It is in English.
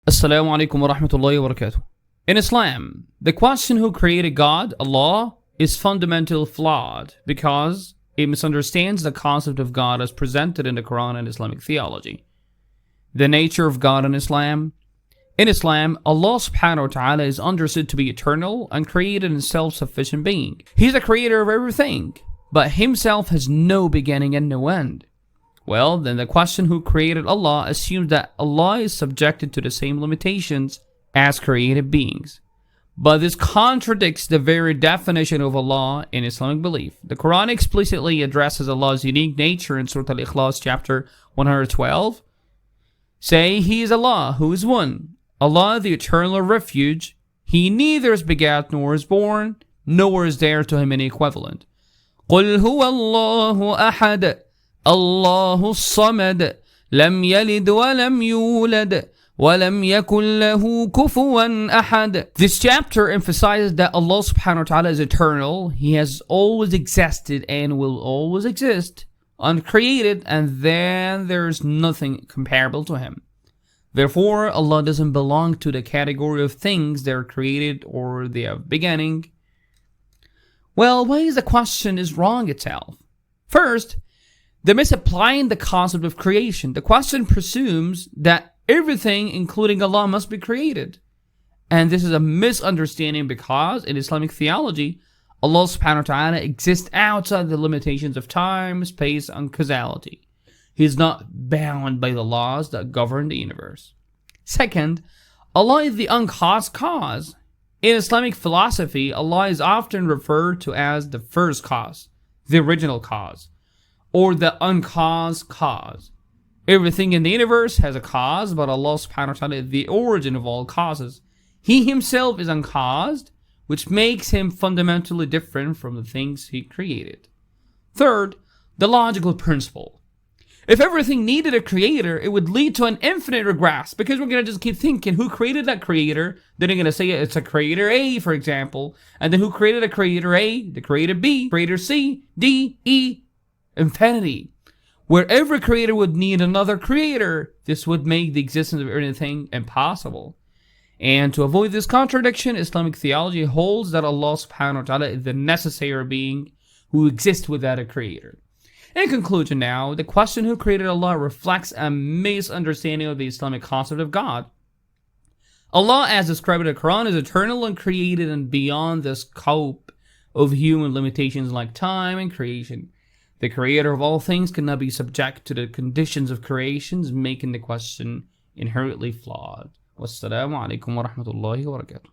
Assalamu alaikum wa rahmatullahi wa barakatuh. In Islam, the question who created God, Allah, is fundamentally flawed because it misunderstands the concept of God as presented in the Quran and Islamic theology. The nature of God in Islam. In Islam, Allah subhanahu wa ta'ala is understood to be eternal, uncreated, and self-sufficient being. He's the creator of everything, but himself has no beginning and no end. Well, then the question who created Allah assumes that Allah is subjected to the same limitations as created beings. But this contradicts the very definition of Allah in Islamic belief. The Quran explicitly addresses Allah's unique nature in Surah Al-Ikhlas chapter 112. Say, He is Allah, who is one. Allah, the eternal refuge. He neither is begat nor is born, nor is there to him any equivalent. قُلْ هُوَ اللَّهُ أَحَدٌ اللَّهُ الصَّمَدُ لَمْ يَلِدْ وَلَمْ يُولَدْ وَلَمْ يَكُنْ لَهُ كُفُوًا أَحَدٌ. This chapter emphasizes that Allah subhanahu wa ta'ala is eternal. He has always existed and will always exist, uncreated, and then there's nothing comparable to him. Therefore, Allah doesn't belong to the category of things that are created or they have beginning. Well, why is the question is wrong itself? First, they're misapplying the concept of creation. The question presumes that everything, including Allah, must be created. And this is a misunderstanding because in Islamic theology, Allah subhanahu wa ta'ala exists outside the limitations of time, space, and causality. He is not bound by the laws that govern the universe. Second, Allah is the uncaused cause. In Islamic philosophy, Allah is often referred to as the first cause, the original cause, or the uncaused cause. Everything in the universe has a cause, but Allah subhanahu wa ta'ala is the origin of all causes. He himself is uncaused, which makes him fundamentally different from the things he created. Third, the logical principle. If everything needed a creator, it would lead to an infinite regress, because we're going to just keep thinking, who created that creator? Then they're going to say it's a creator A, for example. And then who created a creator A? The creator B, creator C, D, E, infinity. Where every creator would need another creator, this would make the existence of anything impossible. And to avoid this contradiction, Islamic theology holds that Allah subhanahu wa ta'ala is the necessary being who exists without a creator. In conclusion now, the question who created Allah reflects a misunderstanding of the Islamic concept of God. Allah, as described in the Quran, is eternal and created and beyond the scope of human limitations like time and creation. The creator of all things cannot be subject to the conditions of creations, making the question inherently flawed. Wassalamu alaikum wa rahmatullahi wa barakatuh.